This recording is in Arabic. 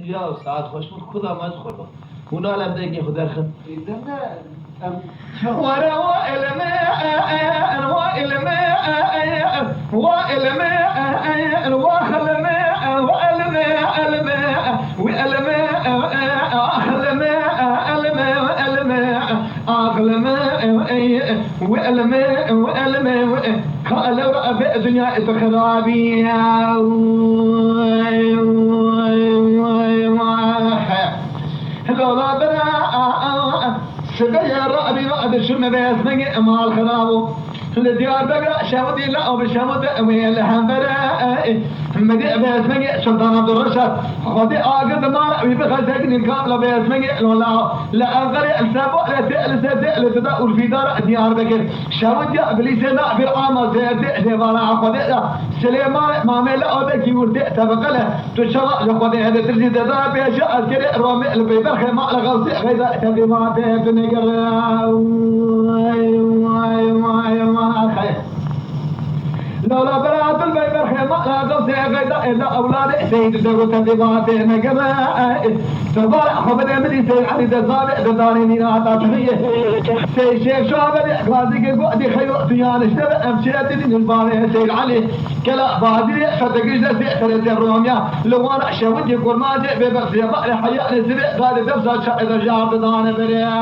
يا أستاذ خوش من خدا ما تخلو هنا لم تجي خدا خد ورا وائل ما وائل ما وائل ما وخل ما وائل ما الماء وائل ما أخل ما الماء وائل ما أخل ما وائل ما وائل ما قالوا رأى الدنيا تخرابيا لولا برا سبيا رأبي وعد شم بيس مجي مال خرابو لديار بقى شاودي لا وبشاود ويل همبرا مدي بيس مجي سلطان عبد الرشيد خدي عقد ما بيبقى ساكن كامل بيس مجي ولا لا غير السبع لا تدور في دار ديار بكر شاود يا ابليس لا بالعام زي ولا خدي سليمان ما ملا اودك يورد تبقله تشرع خدي هذا ترجي دار بيجا كده رومي البيبر ما لغوت غير تبي ما بنقر لولا برات البيبر ما لغوت غير الا اولاد سيد دغوت تبات نقر تبارك خبر مدي سيد علي دزابه دارين عطا سيد شيخ شعبه غازي قدي خير ديان اشتبه امشيت من الباري سيد علي كلا بادري فتقيش ذي الروميا لو انا شوت يقول ما جاء ببرسي بقى حياء نسبه قال دبزه اذا جاب دان بريا